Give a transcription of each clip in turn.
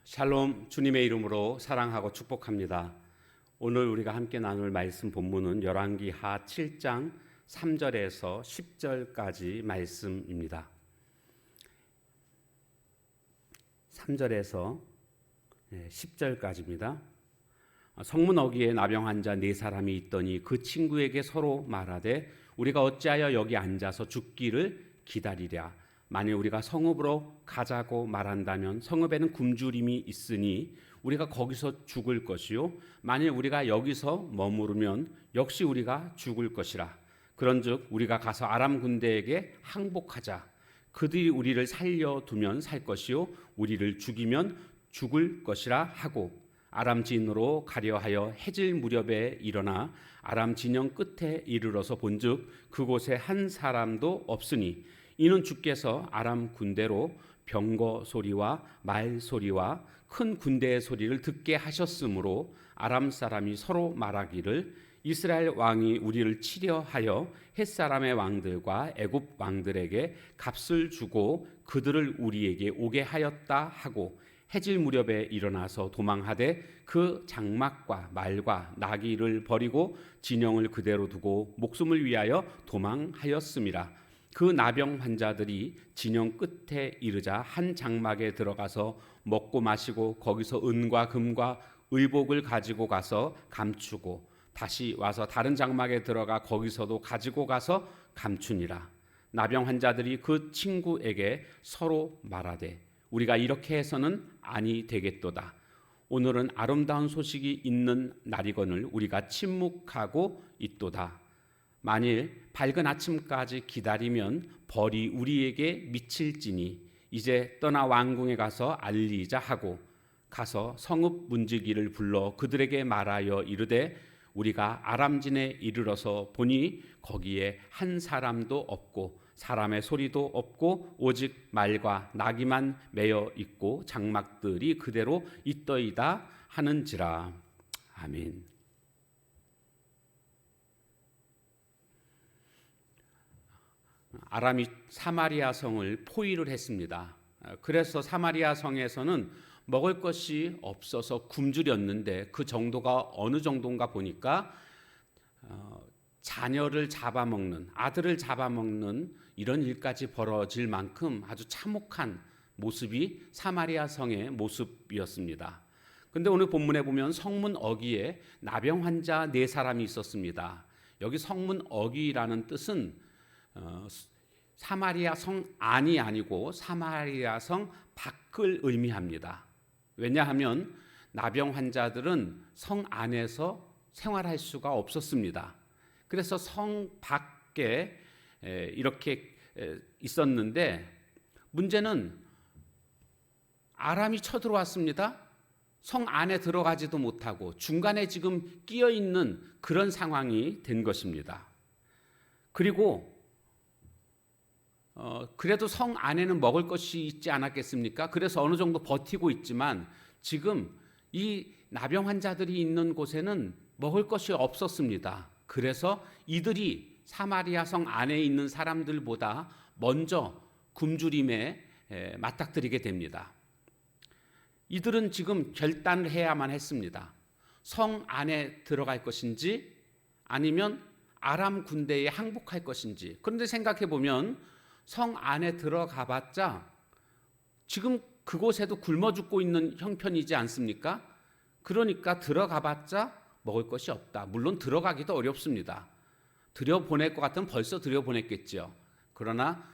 샬롬, 주님의 이름으로 사랑하고 축복합니다. 오늘 우리가 함께 나눌 말씀 본문은 열왕기하 7장 3절에서 10절까지 말씀입니다. 3절에서 10절까지입니다. 성문 어귀에 나병 환자 4사람이 있더니 그 친구에게 서로 말하되 우리가 어찌하여 여기 앉아서 죽기를 기다리랴. 만일 우리가 성읍으로 가자고 말한다면 성읍에는 굶주림이 있으니 우리가 거기서 죽을 것이요 만일 우리가 여기서 머무르면 역시 우리가 죽을 것이라. 그런즉 우리가 가서 아람 군대에게 항복하자. 그들이 우리를 살려두면 살 것이요 우리를 죽이면 죽을 것이라 하고 아람 진으로 가려하여 해질 무렵에 일어나 아람 진영 끝에 이르러서 본즉 그곳에 한 사람도 없으니 이는 주께서 아람 군대로 병거 소리와 말 소리와 큰 군대의 소리를 듣게 하셨으므로 아람 사람이 서로 말하기를 이스라엘 왕이 우리를 치려 하여 헷 사람의 왕들과 애굽 왕들에게 값을 주고 그들을 우리에게 오게 하였다 하고 해질 무렵에 일어나서 도망하되 그 장막과 말과 나귀를 버리고 진영을 그대로 두고 목숨을 위하여 도망하였음이라. 그 나병 환자들이 진영 끝에 이르자 한 장막에 들어가서 먹고 마시고 거기서 은과 금과 의복을 가지고 가서 감추고 다시 와서 다른 장막에 들어가 거기서도 가지고 가서 감추니라. 나병 환자들이 그 친구에게 서로 말하되 우리가 이렇게 해서는 아니 되겠도다. 오늘은 아름다운 소식이 있는 날이거늘 우리가 침묵하고 있도다. 만일 밝은 아침까지 기다리면 벌이 우리에게 미칠지니 이제 떠나 왕궁에 가서 알리자 하고 가서 성읍 문지기를 불러 그들에게 말하여 이르되 우리가 아람진에 이르러서 보니 거기에 한 사람도 없고 사람의 소리도 없고 오직 말과 나귀만 매여 있고 장막들이 그대로 있더이다 하는지라. 아멘. 아람이 사마리아 성을 포위를 했습니다. 그래서 사마리아 성에서는 먹을 것이 없어서 굶주렸는데 그 정도가 어느 정도인가 보니까 자녀를 잡아먹는, 아들을 잡아먹는 이런 일까지 벌어질 만큼 아주 참혹한 모습이 사마리아 성의 모습이었습니다. 그런데 오늘 본문에 보면 성문 어귀에 나병 환자 4사람이 있었습니다. 여기 성문 어귀라는 뜻은 사마리아 성 안이 아니고 사마리아 성 밖을 의미합니다. 왜냐하면 나병 환자들은 성 안에서 생활할 수가 없었습니다. 그래서 성 밖에 이렇게 있었는데 문제는 아람이 쳐들어왔습니다. 성 안에 들어가지도 못하고 중간에 지금 끼어 있는 그런 상황이 된 것입니다. 그리고 그래도 성 안에는 먹을 것이 있지 않았겠습니까? 그래서 어느 정도 버티고 있지만 지금 이 나병 환자들이 있는 곳에는 먹을 것이 없었습니다. 그래서 이들이 사마리아 성 안에 있는 사람들보다 먼저 굶주림에 맞닥뜨리게 됩니다. 이들은 지금 결단을 해야만 했습니다. 성 안에 들어갈 것인지 아니면 아람 군대에 항복할 것인지. 그런데 생각해 보면 성 안에 들어가봤자 지금 그곳에도 굶어 죽고 있는 형편이지 않습니까? 그러니까 들어가봤자 먹을 것이 없다. 물론 들어가기도 어렵습니다. 들여보낼 것 같으면 벌써 들여보냈겠죠. 그러나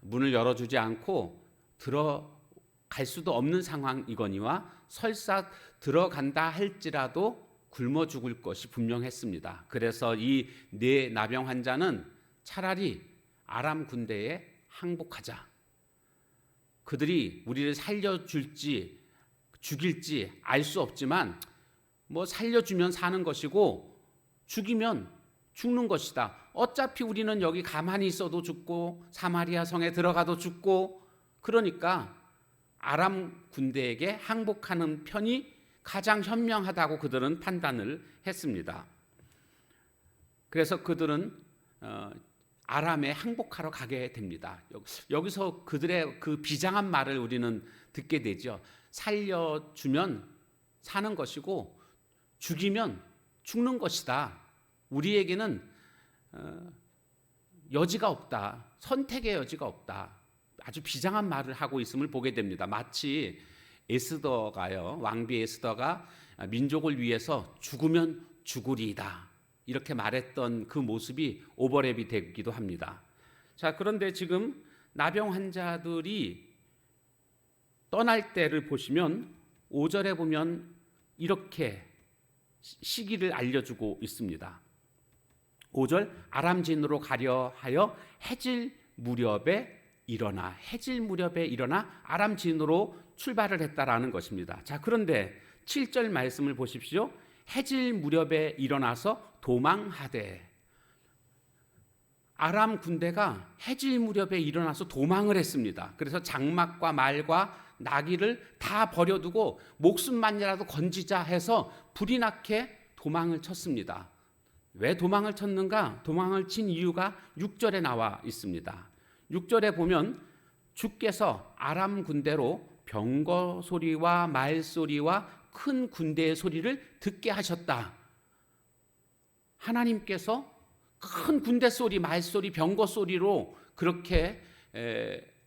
문을 열어주지 않고 들어갈 수도 없는 상황이거니와 설사 들어간다 할지라도 굶어 죽을 것이 분명했습니다. 그래서 이 4 나병 환자는 차라리 아람 군대에 항복하자. 그들이 우리를 살려줄지 죽일지 알 수 없지만 뭐 살려주면 사는 것이고 죽이면 죽는 것이다. 어차피 우리는 여기 가만히 있어도 죽고 사마리아 성에 들어가도 죽고 그러니까 아람 군대에게 항복하는 편이 가장 현명하다고 그들은 판단을 했습니다. 그래서 그들은 아람에 항복하러 가게 됩니다. 여기서 그들의 그 비장한 말을 우리는 듣게 되죠. 살려주면 사는 것이고 죽이면 죽는 것이다. 우리에게는 여지가 없다. 선택의 여지가 없다. 아주 비장한 말을 하고 있음을 보게 됩니다. 마치 에스더가요, 왕비 에스더가 민족을 위해서 죽으면 죽으리이다, 이렇게 말했던 그 모습이 오버랩이 되기도 합니다. 자, 그런데 지금 나병 환자들이 떠날 때를 보시면 5절에 보면 이렇게 시기를 알려주고 있습니다. 5절, 아람진으로 가려 하여 해질 무렵에 일어나, 해질 무렵에 일어나 아람진으로 출발을 했다라는 것입니다. 자, 그런데 7절 말씀을 보십시오. 해질 무렵에 일어나서 도망하되, 아람 군대가 해질 무렵에 일어나서 도망을 했습니다. 그래서 장막과 말과 나귀를 다 버려두고 목숨만이라도 건지자 해서 불이 나게 도망을 쳤습니다. 왜 도망을 쳤는가? 도망을 친 이유가 6절에 나와 있습니다. 6절에 보면 주께서 아람 군대로 병거 소리와 말 소리와 큰 군대의 소리를 듣게 하셨다. 하나님께서 큰 군대 소리, 말 소리, 병거 소리로 그렇게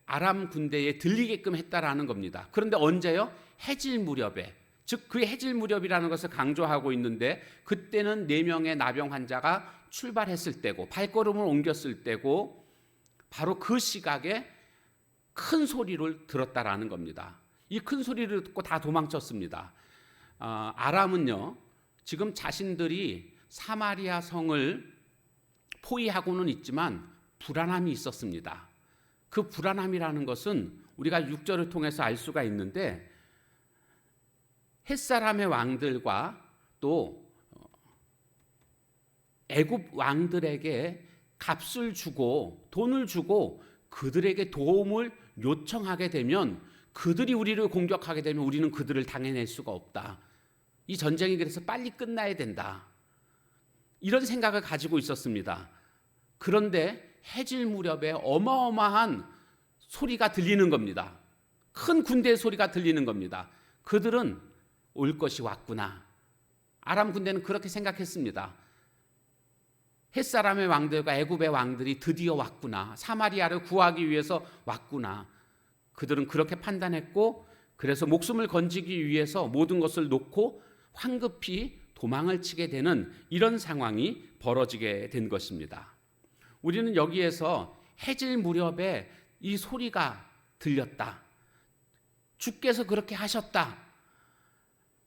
아람 군대에 들리게끔 했다라는 겁니다. 그런데 언제요? 해질 무렵에, 즉 그 해질 무렵이라는 것을 강조하고 있는데, 그때는 4명의 나병 환자가 출발했을 때고 발걸음을 옮겼을 때고, 바로 그 시각에 큰 소리를 들었다라는 겁니다. 이 큰 소리를 듣고 다 도망쳤습니다. 아람은요, 지금 자신들이 사마리아 성을 포위하고는 있지만 불안함이 있었습니다. 그 불안함이라는 것은 우리가 6절을 통해서 알 수가 있는데, 햇사람의 왕들과 또 애굽 왕들에게 값을 주고 돈을 주고 그들에게 도움을 요청하게 되면, 그들이 우리를 공격하게 되면 우리는 그들을 당해낼 수가 없다. 이 전쟁이 그래서 빨리 끝나야 된다. 이런 생각을 가지고 있었습니다. 그런데 해질 무렵에 어마어마한 소리가 들리는 겁니다. 큰 군대의 소리가 들리는 겁니다. 그들은 올 것이 왔구나. 아람 군대는 그렇게 생각했습니다. 햇사람의 왕들과 애굽의 왕들이 드디어 왔구나. 사마리아를 구하기 위해서 왔구나. 그들은 그렇게 판단했고, 그래서 목숨을 건지기 위해서 모든 것을 놓고 황급히 도망을 치게 되는 이런 상황이 벌어지게 된 것입니다. 우리는 여기에서 해질 무렵에 이 소리가 들렸다. 주께서 그렇게 하셨다.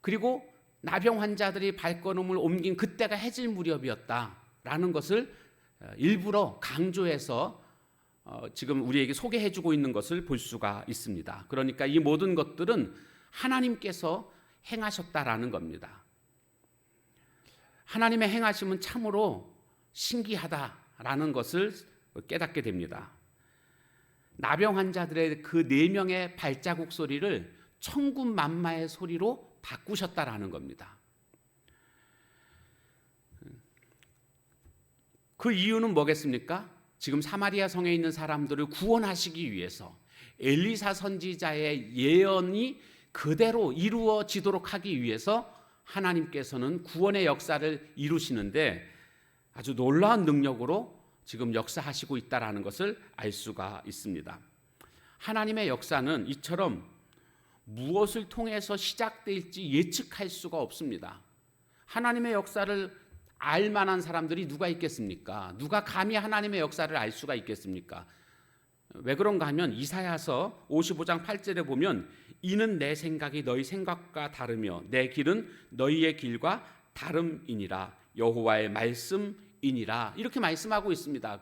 그리고 나병 환자들이 발걸음을 옮긴 그때가 해질 무렵이었다라는 것을 일부러 강조해서 지금 우리에게 소개해주고 있는 것을 볼 수가 있습니다. 그러니까 이 모든 것들은 하나님께서 행하셨다라는 겁니다. 하나님의 행하심은 참으로 신기하다라는 것을 깨닫게 됩니다. 나병 환자들의 그 4명의 발자국 소리를 천군만마의 소리로 바꾸셨다라는 겁니다. 그 이유는 뭐겠습니까? 지금 사마리아 성에 있는 사람들을 구원하시기 위해서 엘리사 선지자의 예언이 그대로 이루어지도록 하기 위해서 하나님께서는 구원의 역사를 이루시는데 아주 놀라운 능력으로 지금 역사하시고 있다는 것을 알 수가 있습니다. 하나님의 역사는 이처럼 무엇을 통해서 시작될지 예측할 수가 없습니다. 하나님의 역사를 알 만한 사람들이 누가 있겠습니까? 누가 감히 하나님의 역사를 알 수가 있겠습니까? 왜 그런가 하면 이사야서 55장 8절에 보면, 이는 내 생각이 너희 생각과 다르며 내 길은 너희의 길과 다름이니라, 여호와의 말씀이니라, 이렇게 말씀하고 있습니다.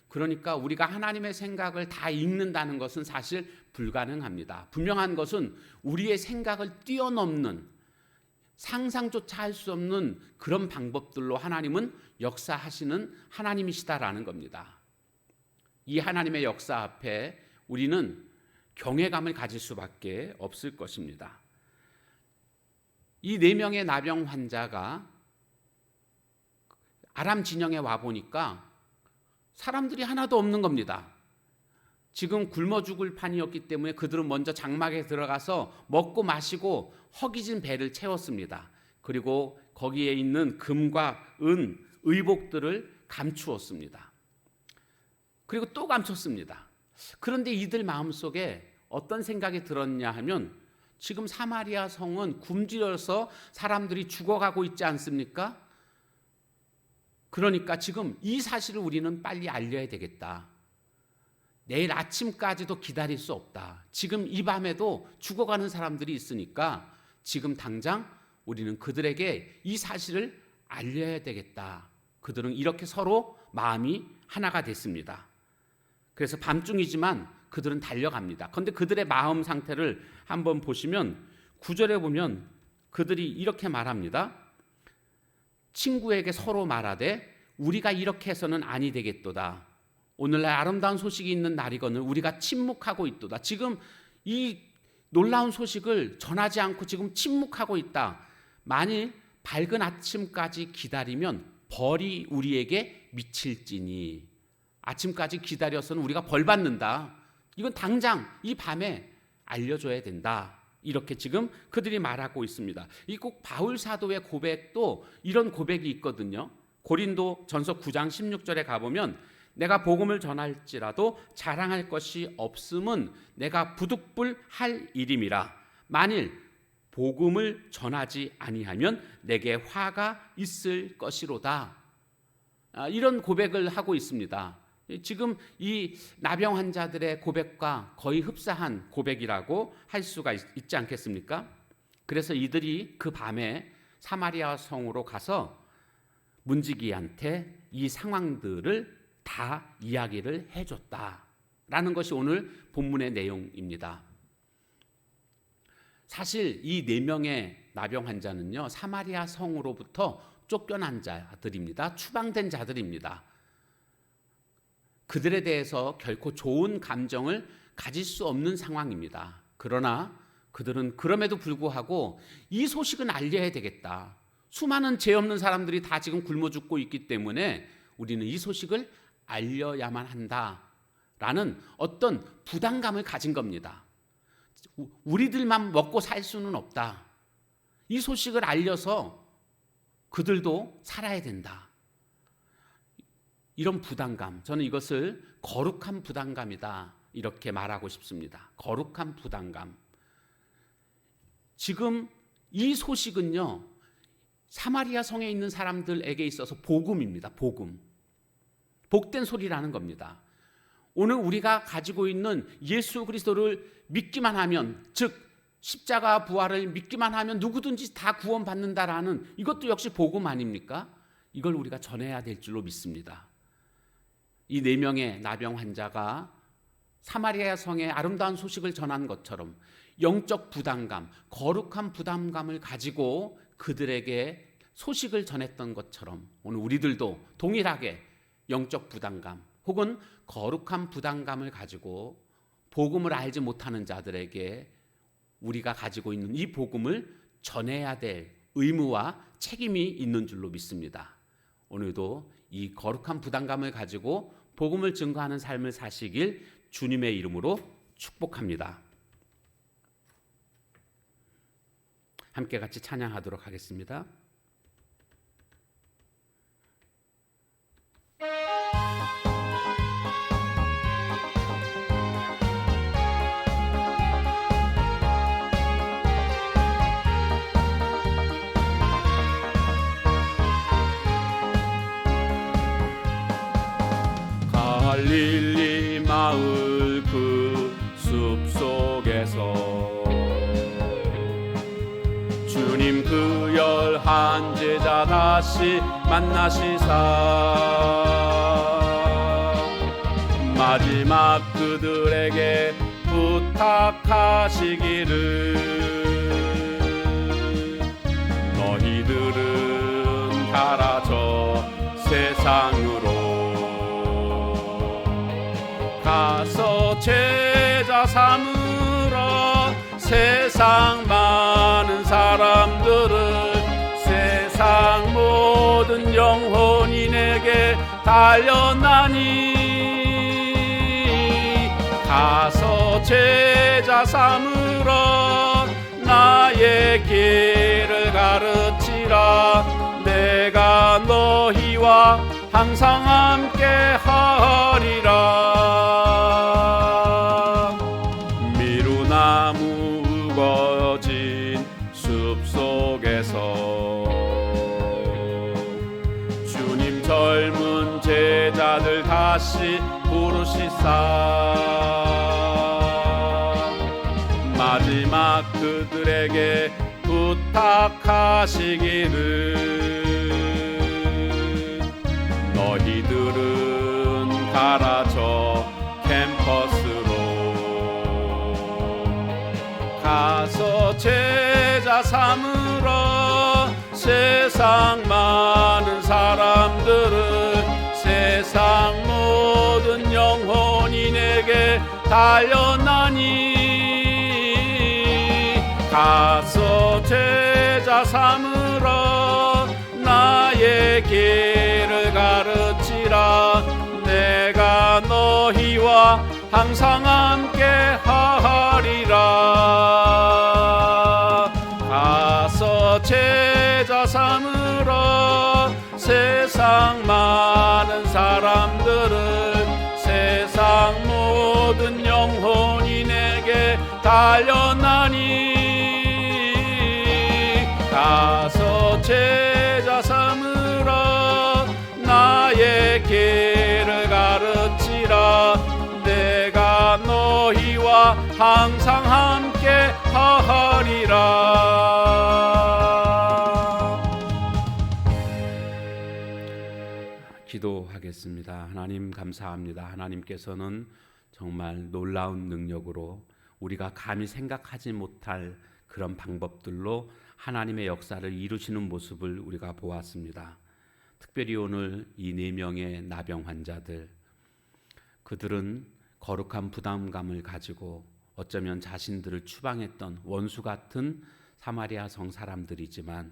그러니까 우리가 하나님의 생각을 다 읽는다는 것은 사실 불가능합니다. 분명한 것은 우리의 생각을 뛰어넘는, 상상조차 할 수 없는 그런 방법들로 하나님은 역사하시는 하나님이시다라는 겁니다. 이 하나님의 역사 앞에 우리는 경외감을 가질 수밖에 없을 것입니다. 이 4명의 나병 환자가 아람 진영에 와 보니까 사람들이 하나도 없는 겁니다. 지금 굶어 죽을 판이었기 때문에 그들은 먼저 장막에 들어가서 먹고 마시고 허기진 배를 채웠습니다. 그리고 거기에 있는 금과 은, 의복들을 감추었습니다. 그리고 또 감췄습니다. 그런데 이들 마음속에 어떤 생각이 들었냐 하면 지금 사마리아 성은 굶주려서 사람들이 죽어가고 있지 않습니까? 그러니까 지금 이 사실을 우리는 빨리 알려야 되겠다. 내일 아침까지도 기다릴 수 없다. 지금 이 밤에도 죽어가는 사람들이 있으니까 지금 당장 우리는 그들에게 이 사실을 알려야 되겠다. 그들은 이렇게 서로 마음이 하나가 됐습니다. 그래서 밤중이지만 그들은 달려갑니다. 그런데 그들의 마음 상태를 한번 보시면 9절에 보면 그들이 이렇게 말합니다. 친구에게 서로 말하되 우리가 이렇게 해서는 아니 되겠도다. 오늘날 아름다운 소식이 있는 날이거늘 우리가 침묵하고 있도다. 지금 이 놀라운 소식을 전하지 않고 지금 침묵하고 있다. 만일 밝은 아침까지 기다리면 벌이 우리에게 미칠지니, 아침까지 기다려서는 우리가 벌 받는다. 이건 당장 이 밤에 알려줘야 된다. 이렇게 지금 그들이 말하고 있습니다. 이 꼭 바울 사도의 고백도 이런 고백이 있거든요. 고린도 전서 9장 16절에 가보면 내가 복음을 전할지라도 자랑할 것이 없음은 내가 부득불할 일임이라. 만일 복음을 전하지 아니하면 내게 화가 있을 것이로다. 이런 고백을 하고 있습니다. 지금 이 나병 환자들의 고백과 거의 흡사한 고백이라고 할 수가 있지 않겠습니까? 그래서 이들이 그 밤에 사마리아 성으로 가서 문지기한테 이 상황들을 다 이야기를 해줬다라는 것이 오늘 본문의 내용입니다. 사실 이 4명의 나병 환자는요, 사마리아 성으로부터 쫓겨난 자들입니다. 추방된 자들입니다. 그들에 대해서 결코 좋은 감정을 가질 수 없는 상황입니다. 그러나 그들은 그럼에도 불구하고 이 소식은 알려야 되겠다. 수많은 죄 없는 사람들이 다 지금 굶어 죽고 있기 때문에 우리는 이 소식을 알려야만 한다라는 어떤 부담감을 가진 겁니다. 우리들만 먹고 살 수는 없다. 이 소식을 알려서 그들도 살아야 된다. 이런 부담감, 저는 이것을 거룩한 부담감이다 이렇게 말하고 싶습니다. 거룩한 부담감. 지금 이 소식은요, 사마리아 성에 있는 사람들에게 있어서 복음입니다. 복음. 복된 소리라는 겁니다. 오늘 우리가 가지고 있는 예수 그리스도를 믿기만 하면, 즉 십자가 부활을 믿기만 하면 누구든지 다 구원받는다라는 이것도 역시 복음 아닙니까? 이걸 우리가 전해야 될 줄로 믿습니다. 이 4명의 나병 환자가 사마리아 성에 아름다운 소식을 전한 것처럼 영적 부담감, 거룩한 부담감을 가지고 그들에게 소식을 전했던 것처럼 오늘 우리들도 동일하게 영적 부담감 혹은 거룩한 부담감을 가지고 복음을 알지 못하는 자들에게 우리가 가지고 있는 이 복음을 전해야 될 의무와 책임이 있는 줄로 믿습니다. 오늘도 이 거룩한 부담감을 가지고 복음을 증거하는 삶을 사시길 주님의 이름으로 축복합니다. 함께 같이 찬양하도록 하겠습니다. 갈릴리 마을 그 숲속에서 주님 그 11 제자 다시 만나시사 마지막 그들에게 부탁하시기를 너희들은 가라 저 세상으로 가서 제자 삼으라 세상 많은 사람들을 세상 모든 영혼이 내게 달려나니 제자 삼으라. 나의 길을 가르치라. 내가 너희와 항상 함께 하리라. 미루나무 우거진 숲속에서 주님 젊은 제자들 다시 부르시사 마지막 그들에게 부탁하시기를 너희들은 가라 저 캠퍼스로 가서 제자 삼으라. 세상 많은 사람들을 세상 모든 영혼이 내게 달려나니 가서 제자 삼으라. 나의 길을 가르치라. 내가 너희와 항상 함께 하리라. 가서 제자 삼으라. 세상 많은 사람들을 세상 모든 영혼이 내게 달려나니 가서 제자 삼으라. 나의 길을 가르치라. 내가 너희와 항상 함께 하리라. 기도하겠습니다. 하나님 감사합니다. 하나님께서는 정말 놀라운 능력으로 우리가 감히 생각하지 못할 그런 방법들로 하나님의 역사를 이루시는 모습을 우리가 보았습니다. 특별히 오늘 이 4명의 나병 환자들, 그들은 거룩한 부담감을 가지고 어쩌면 자신들을 추방했던 원수 같은 사마리아 성 사람들이지만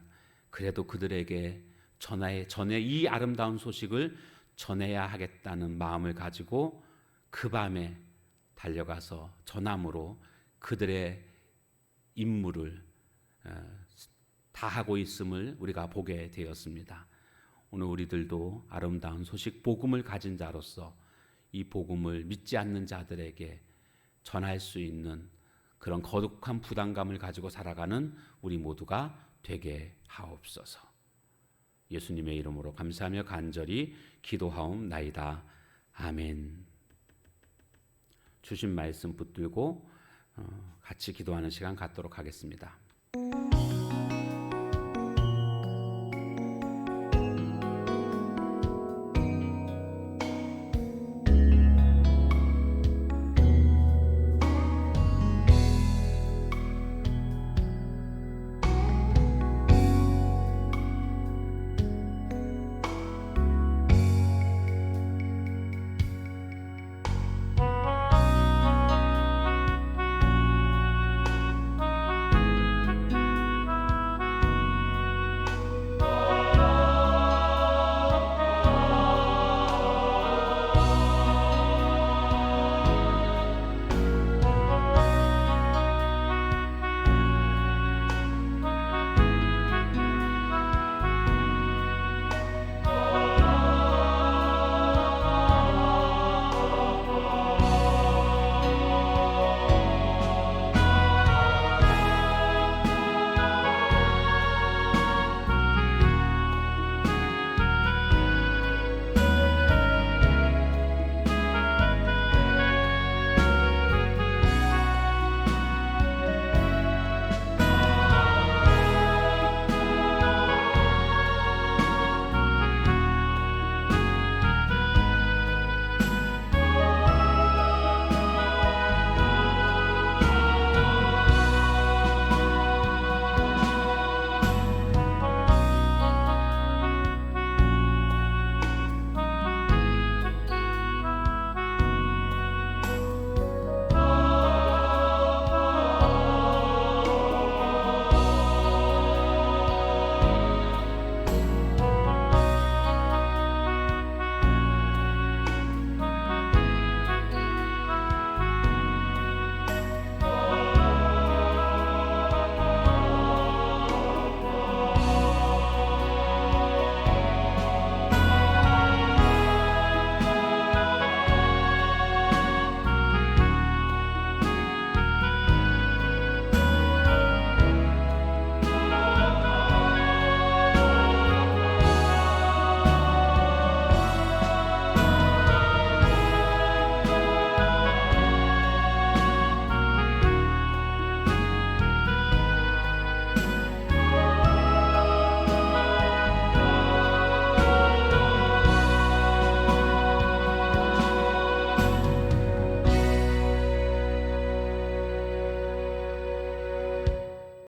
그래도 그들에게 전에 이 아름다운 소식을 전해야 하겠다는 마음을 가지고 그 밤에 달려가서 전함으로 그들의 임무를 다하고 있음을 우리가 보게 되었습니다. 오늘 우리들도 아름다운 소식 복음을 가진 자로서 이 복음을 믿지 않는 자들에게 전할 수 있는 그런 거룩한 부담감을 가지고 살아가는 우리 모두가 되게 하옵소서. 예수님의 이름으로 감사하며 간절히 기도하옵나이다. 아멘. 주신 말씀 붙들고 같이 기도하는 시간 갖도록 하겠습니다.